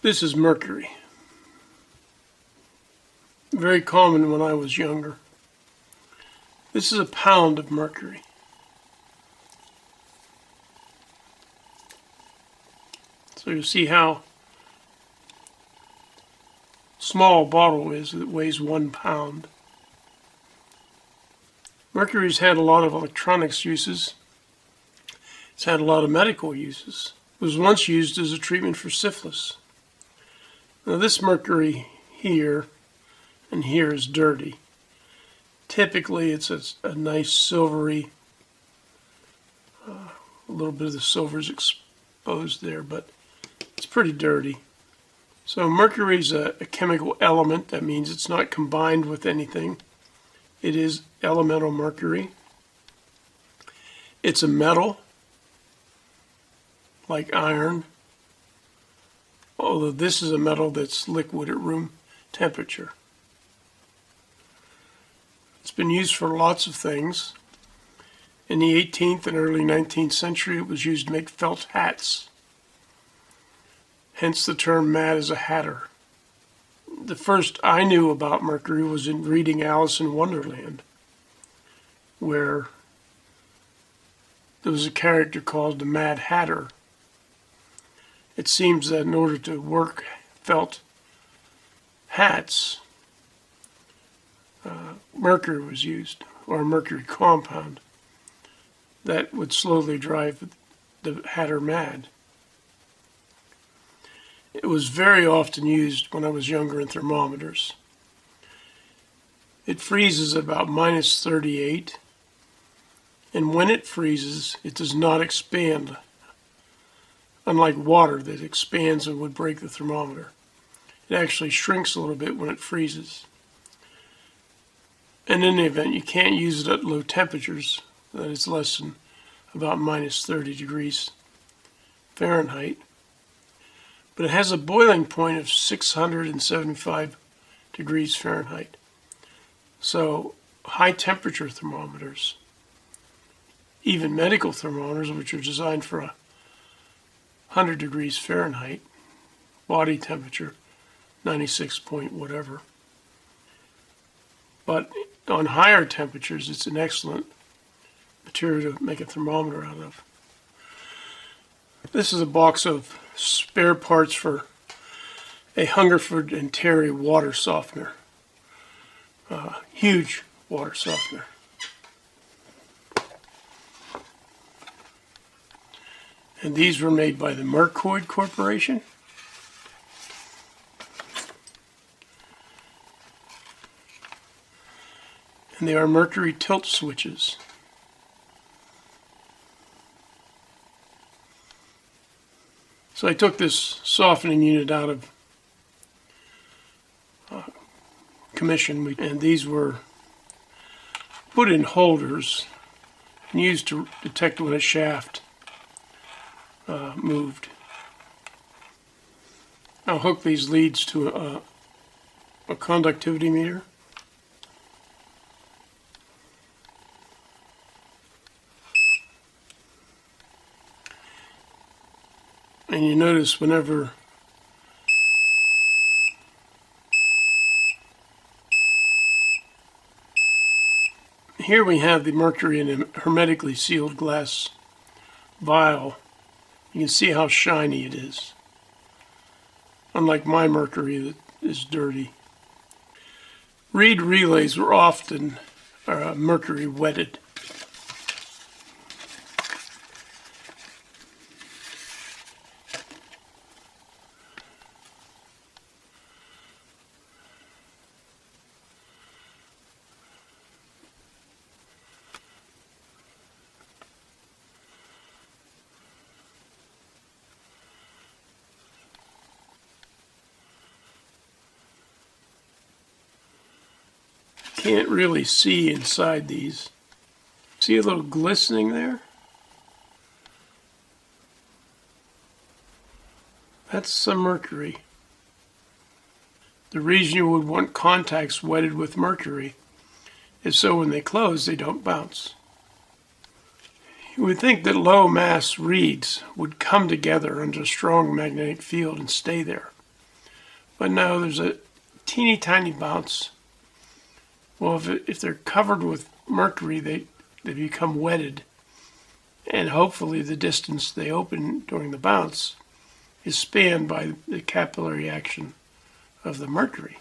This is mercury. Very common when I was younger. This is a pound of mercury. So you see how small a bottle is that weighs 1 pound. Mercury's had a lot of electronics uses. It's had a lot of medical uses. It was once used as a treatment for syphilis. Now this mercury here and here is dirty. Typically it's a nice silvery, a little bit of the silver is exposed there, but it's pretty dirty. So mercury is a chemical element. That means it's not combined with anything. It is elemental mercury. It's a metal, like iron, although this is a metal that's liquid at room temperature. It's been used for lots of things. In the 18th and early 19th century, it was used to make felt hats. Hence the term mad as a hatter. The first I knew about mercury was in reading Alice in Wonderland, where there was a character called the Mad Hatter. It seems that in order to work felt hats, mercury was used, or a mercury compound that would slowly drive the hatter mad. It was very often used when I was younger in thermometers. It freezes about minus 38, and when it freezes, it does not expand, unlike water that expands and would break the thermometer. It actually shrinks a little bit when it freezes. And in any event, you can't use it at low temperatures, that is less than about minus 30 degrees Fahrenheit. But it has a boiling point of 675 degrees Fahrenheit. So high temperature thermometers, even medical thermometers, which are designed for 100 degrees Fahrenheit, body temperature, 96 point whatever. But on higher temperatures, it's an excellent material to make a thermometer out of. This is a box of spare parts for a Hungerford and Terry water softener. Huge water softener. And these were made by the Mercury Corporation. And they are mercury tilt switches. So I took this softening unit out of commission, and these were put in holders and used to detect when a shaft moved. I'll hook these leads to a conductivity meter. And you notice whenever here we have the mercury in a hermetically sealed glass vial. You can see how shiny it is. Unlike my mercury that is dirty. Reed relays were often mercury wetted. Can't really see inside these. See a little glistening there? That's some mercury. The reason you would want contacts wetted with mercury is so when they close, they don't bounce. You would think that low mass reeds would come together under a strong magnetic field and stay there. But no, there's a teeny tiny bounce. Well, if they're covered with mercury, they become wetted. And hopefully the distance they open during the bounce is spanned by the capillary action of the mercury.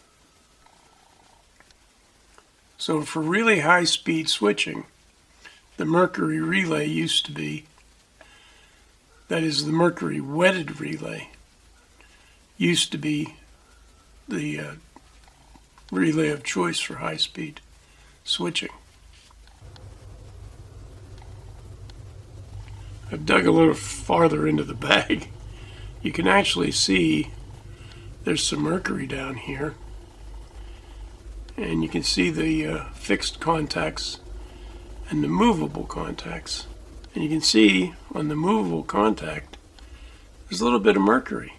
So for really high speed switching, the mercury relay used to be, that is the mercury wetted relay, used to be the relay of choice for high speed switching. I've dug a little farther into the bag. You can actually see there's some mercury down here. And you can see the fixed contacts and the movable contacts. And you can see on the movable contact, there's a little bit of mercury.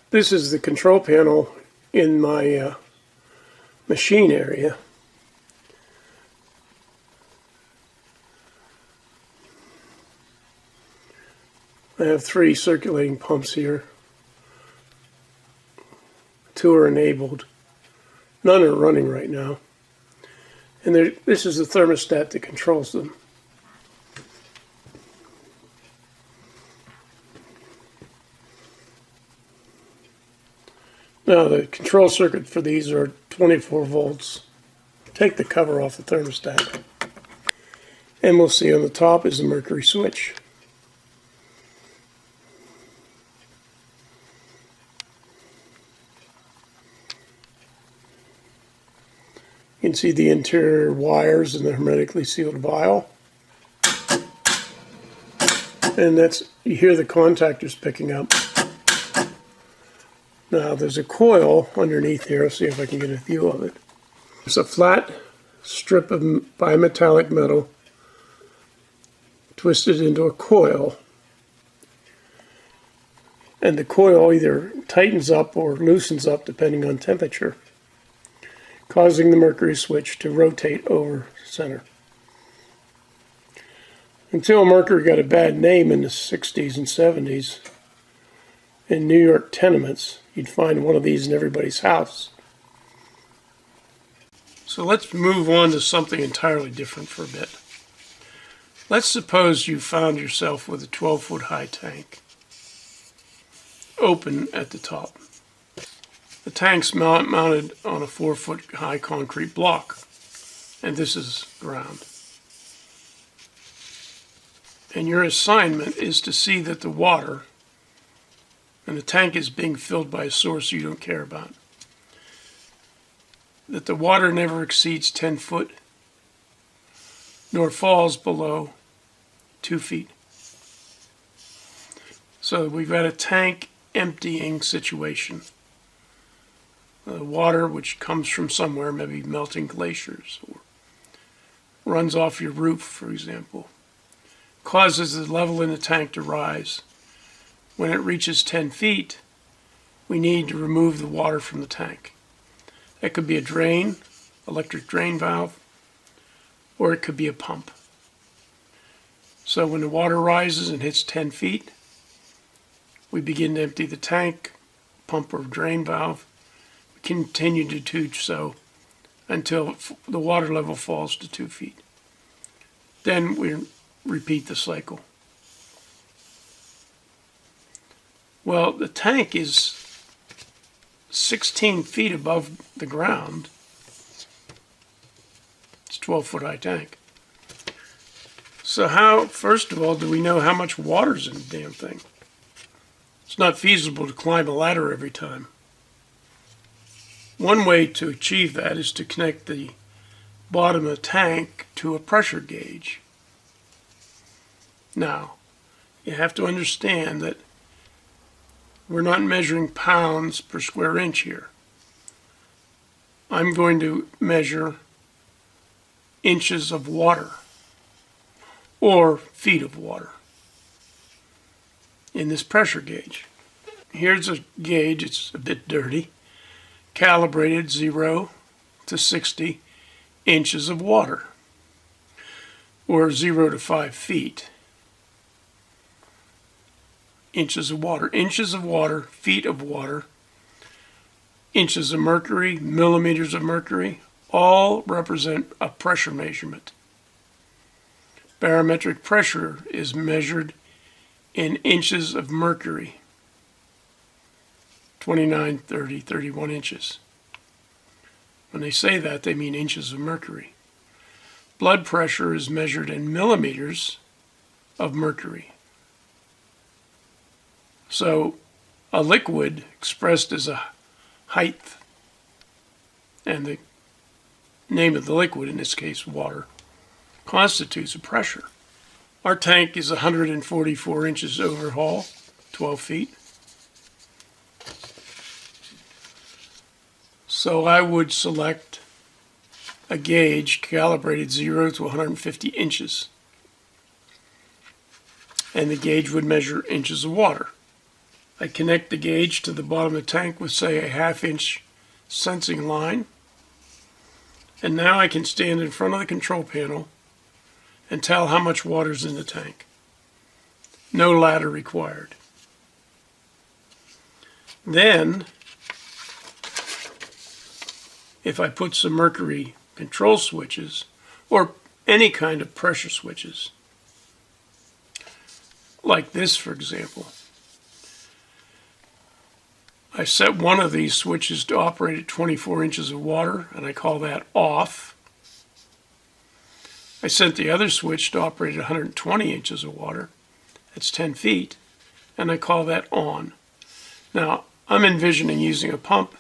This is the control panel in my machine area. I have 3 circulating pumps here. 2 are enabled. None are running right now. And this is the thermostat that controls them. Now the control circuit for these are 24 volts. Take the cover off the thermostat. And we'll see on the top is the mercury switch. You can see the interior wires in the hermetically sealed vial. And you hear the contactors picking up. Now there's a coil underneath here. I'll see if I can get a view of it. It's a flat strip of bimetallic metal twisted into a coil. And the coil either tightens up or loosens up depending on temperature, causing the mercury switch to rotate over center. Until mercury got a bad name in the 60s and 70s, in New York tenements, you'd find one of these in everybody's house. So let's move on to something entirely different for a bit. Let's suppose you found yourself with a 12-foot high tank, open at the top. The tank's mounted on a 4-foot high concrete block, and this is ground. And your assignment is to see that the water, and the tank is being filled by a source you don't care about, that the water never exceeds 10 foot, nor falls below 2 feet. So we've got a tank emptying situation. Water which comes from somewhere, maybe melting glaciers, or runs off your roof, for example, causes the level in the tank to rise. When it reaches 10 feet, we need to remove the water from the tank. That could be a drain, electric drain valve, or it could be a pump. So when the water rises and hits 10 feet, we begin to empty the tank, pump or drain valve. We continue to do so until the water level falls to 2 feet. Then we repeat the cycle. Well, the tank is 16 feet above the ground. It's a 12-foot high tank. So how, first of all, do we know how much water's in the damn thing? It's not feasible to climb a ladder every time. One way to achieve that is to connect the bottom of the tank to a pressure gauge. Now, you have to understand that we're not measuring pounds per square inch here. I'm going to measure inches of water or feet of water in this pressure gauge. Here's a gauge, it's a bit dirty, calibrated 0 to 60 inches of water, or 0 to 5 feet. inches of water. Inches of water, feet of water, inches of mercury, millimeters of mercury, all represent a pressure measurement. Barometric pressure is measured in inches of mercury, 29, 30, 31 inches. When they say that, they mean inches of mercury. Blood pressure is measured in millimeters of mercury. So a liquid expressed as a height, and the name of the liquid, in this case water, constitutes a pressure. Our tank is 144 inches overhaul, 12 feet. So I would select a gauge calibrated 0 to 150 inches. And the gauge would measure inches of water. I connect the gauge to the bottom of the tank with, say, a 1/2 inch sensing line. And now I can stand in front of the control panel and tell how much water is in the tank. No ladder required. Then, if I put some mercury control switches, or any kind of pressure switches, like this, for example, I set one of these switches to operate at 24 inches of water, and I call that off. I set the other switch to operate at 120 inches of water, that's 10 feet, and I call that on. Now, I'm envisioning using a pump.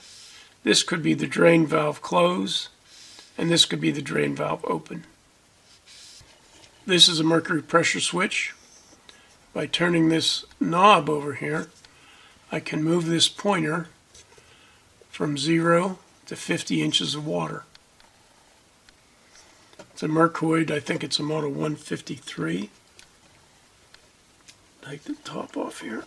This could be the drain valve close, and this could be the drain valve open. This is a mercury pressure switch. By turning this knob over here, I can move this pointer from 0 to 50 inches of water. It's a Mercury, I think it's a model 153. Take the top off here.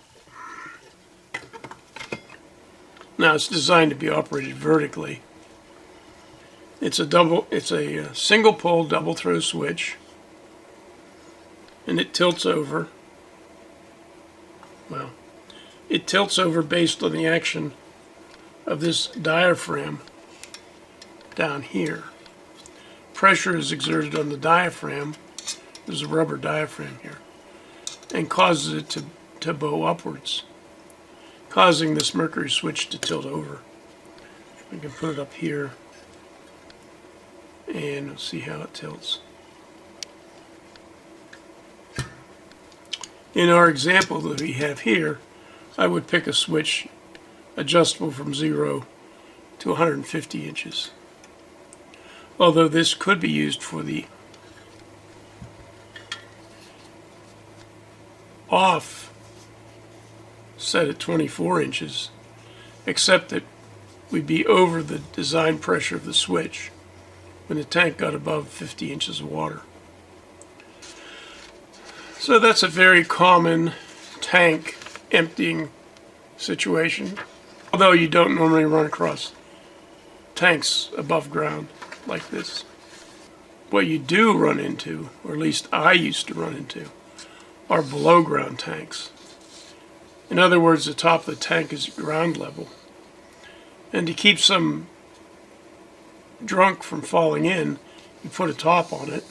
Now it's designed to be operated vertically. It's a single pole double throw switch, and it tilts over. Well, it tilts over based on the action of this diaphragm down here. Pressure is exerted on the diaphragm, there's a rubber diaphragm here, and causes it to bow upwards, causing this mercury switch to tilt over. We can put it up here and we'll see how it tilts. In our example that we have here, I would pick a switch adjustable from 0 to 150 inches. Although this could be used for the off set at 24 inches, except that we'd be over the design pressure of the switch when the tank got above 50 inches of water. So that's a very common tank emptying situation, although you don't normally run across tanks above ground like this. What you do run into, or at least I used to run into, are below ground tanks. In other words, the top of the tank is ground level. And to keep some drunk from falling in, you put a top on it,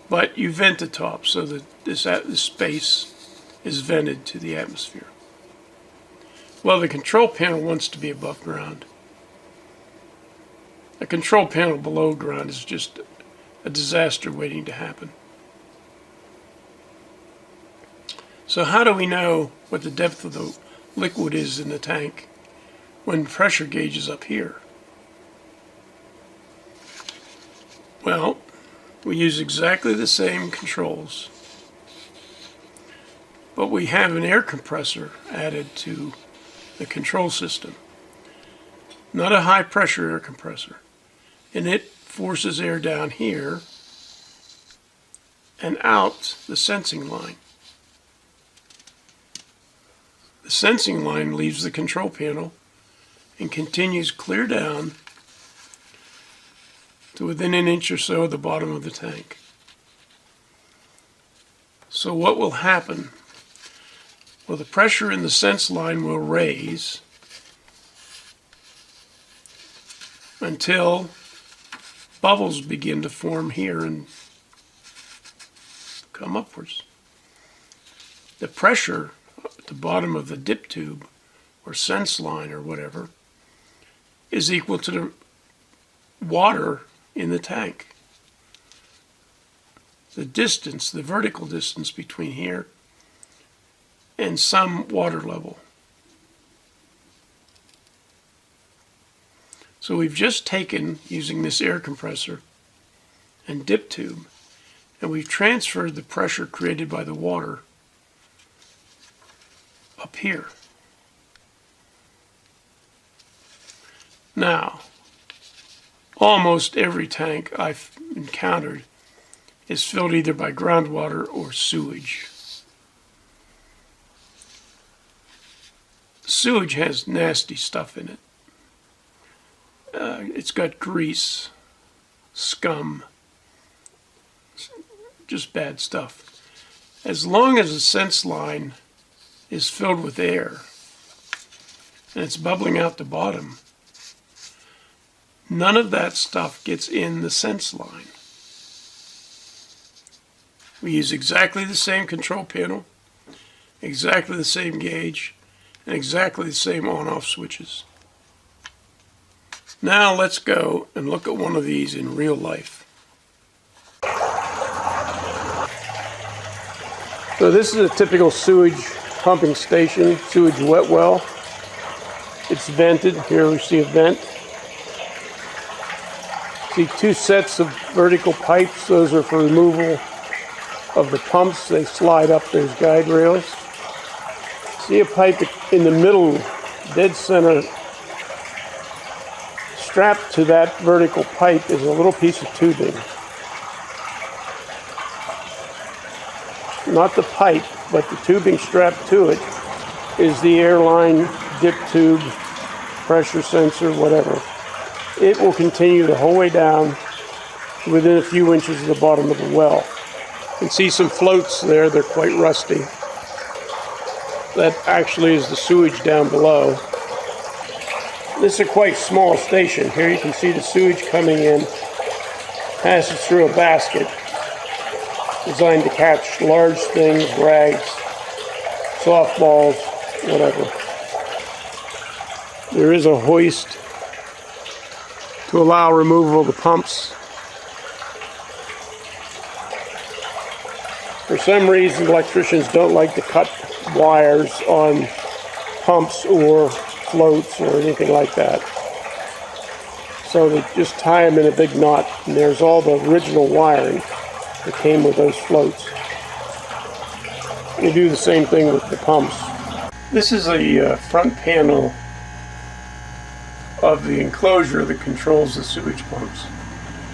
but you vent the top so that this space is vented to the atmosphere. Well, the control panel wants to be above ground. A control panel below ground is just a disaster waiting to happen. So how do we know what the depth of the liquid is in the tank when pressure gauge is up here? Well, we use exactly the same controls, but we have an air compressor added to the control system. Not a high pressure air compressor. And it forces air down here and out the sensing line. The sensing line leaves the control panel and continues clear down to within an inch or so of the bottom of the tank. So what will happen Well, the pressure in the sense line will raise until bubbles begin to form here and come upwards. The pressure at the bottom of the dip tube or sense line or whatever is equal to the water in the tank. The distance, the vertical distance between here and some water level. So we've just taken, using this air compressor and dip tube, and we've transferred the pressure created by the water up here. Now, almost every tank I've encountered is filled either by groundwater or sewage. Sewage has nasty stuff in it. It's got grease, scum, just bad stuff. As long as the sense line is filled with air and it's bubbling out the bottom, none of that stuff gets in the sense line. We use exactly the same control panel, exactly the same gauge, and exactly the same on-off switches. Now let's go and look at one of these in real life. So this is a typical sewage pumping station, sewage wet well. It's vented. Here we see a vent. See two sets of vertical pipes. Those are for removal of the pumps. They slide up those guide rails. See a pipe in the middle, dead center. Strapped to that vertical pipe is a little piece of tubing. Not the pipe, but the tubing strapped to it is the airline, dip tube, pressure sensor, whatever. It will continue the whole way down within a few inches of the bottom of the well. You can see some floats there, they're quite rusty. That actually is the sewage down below. This is a quite small station. Here you can see the sewage coming in, passes through a basket designed to catch large things, rags, softballs, whatever. There is a hoist to allow removal of the pumps. For some reason, electricians don't like to cut wires on pumps or floats or anything like that. So they just tie them in a big knot, and there's all the original wiring that came with those floats. We do the same thing with the pumps. This is a front panel of the enclosure that controls the sewage pumps.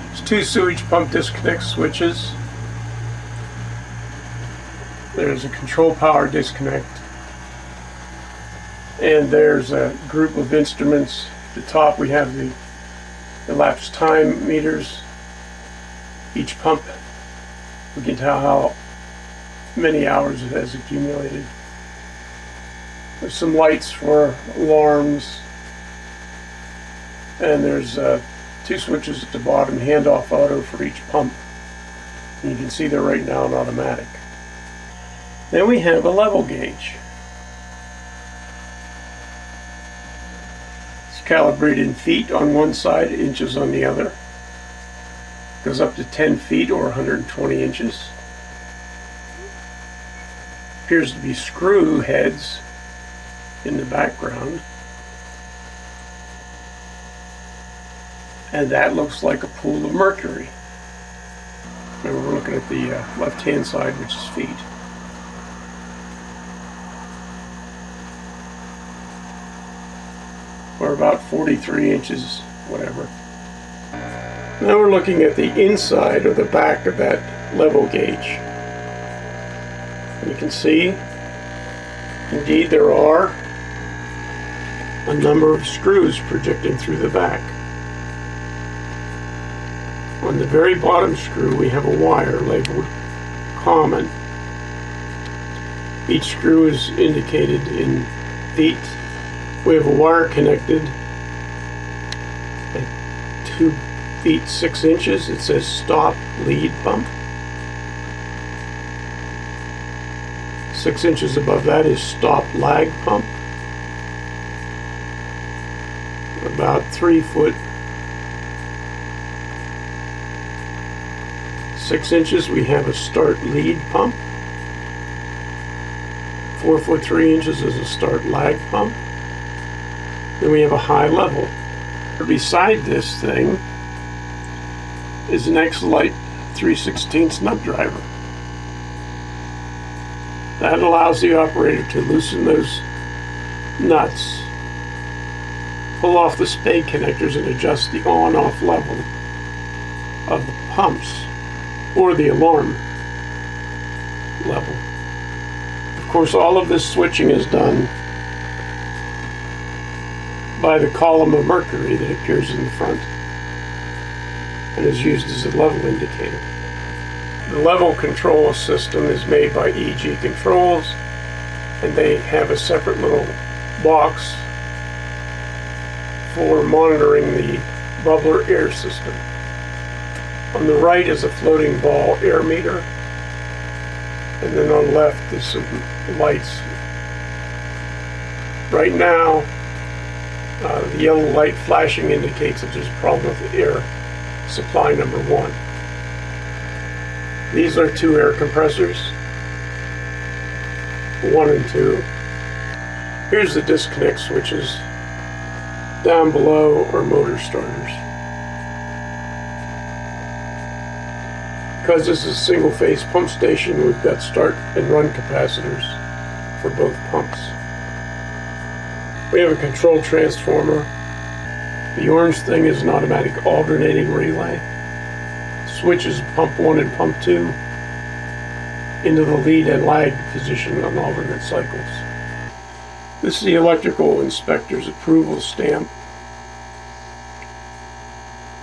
There's two sewage pump disconnect switches. There's a control power disconnect. And there's a group of instruments. At the top we have the elapsed time meters. Each pump, we can tell how many hours it has accumulated. There's some lights for alarms. And there's two switches at the bottom, handoff auto for each pump. And you can see they're right now in automatic. Then we have a level gauge. It's calibrated in feet on one side, inches on the other. Goes up to 10 feet or 120 inches. Appears to be screw heads in the background. And that looks like a pool of mercury. And we're looking at the left-hand side, which is feet. Or about 43 inches, whatever. Now we're looking at the inside or the back of that level gauge. And you can see, indeed, there are a number of screws projecting through the back. On the very bottom screw we have a wire labeled common. Each screw is indicated in feet. We have a wire connected at 2 feet 6 inches. It says stop lead pump. 6 inches above that is stop lag pump. About 3 foot 6 inches we have a start lead pump. 4 foot 3 inches is a start lag pump. Then we have a high level. Beside this thing is an X-Lite 3/16 nut driver. That allows the operator to loosen those nuts, pull off the spade connectors, and adjust the on-off level of the pumps or the alarm level. Of course, all of this switching is done by the column of mercury that appears in the front and is used as a level indicator. The level control system is made by EG Controls, and they have a separate little box for monitoring the bubbler air system. On the right is a floating ball air meter, and then on the left is some lights. Right now, the yellow light flashing indicates that there's a problem with the air supply number 1. These are 2 air compressors, 1 and 2. Here's the disconnect switches. Down below are motor starters. Because this is a single-phase pump station, we've got start and run capacitors for both pumps. We have a control transformer. The orange thing is an automatic alternating relay. Switches pump 1 and pump 2 into the lead and lag position on alternate cycles. This is the electrical inspector's approval stamp.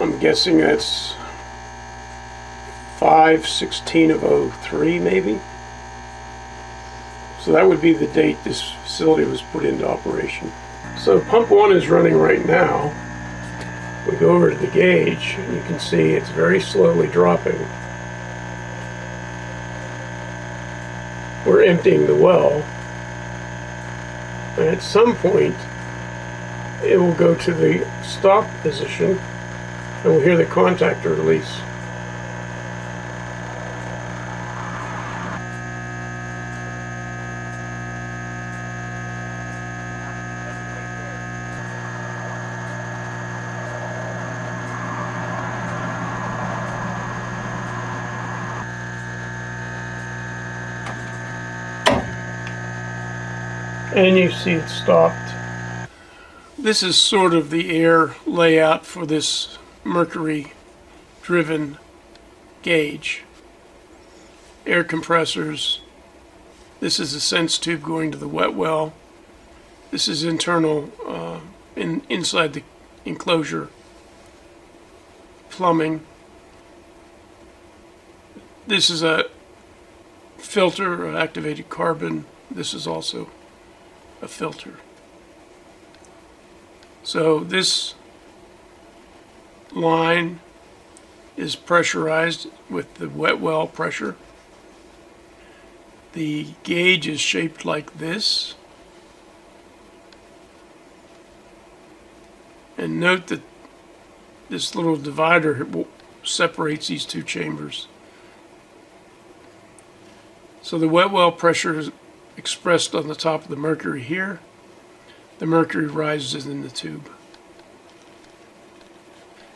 I'm guessing that's 5/16 of 03 maybe. So that would be the date this facility was put into operation. So pump 1 is running right now. We go over to the gauge and you can see it's very slowly dropping. We're emptying the well. And at some point it will go to the stop position and we'll hear the contactor release. And you see it stopped. This is sort of the air layout for this mercury driven gauge. Air compressors. This is a sense tube going to the wet well. This is internal inside the enclosure plumbing. This is a filter, activated carbon. This is also a filter. So this line is pressurized with the wet well pressure. The gauge is shaped like this. And note that this little divider separates these 2 chambers. So the wet well pressure is expressed on the top of the mercury here. The mercury rises in the tube.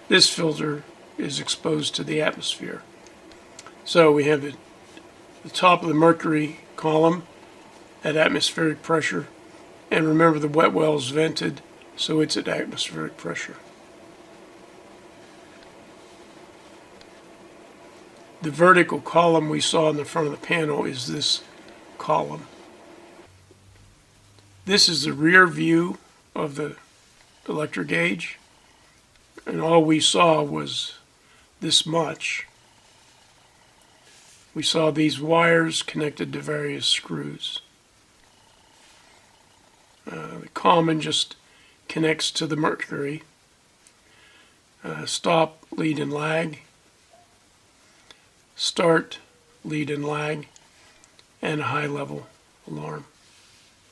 This filter is exposed to the atmosphere. So we have the top of the mercury column at atmospheric pressure, and remember the wet well is vented, so it's at atmospheric pressure. The vertical column we saw in the front of the panel is this column. This is the rear view of the electric gauge, and all we saw was this much. We saw these wires connected to various screws. The common just connects to the Mercury. Stop, lead and lag. Start, lead and lag. And a high level alarm.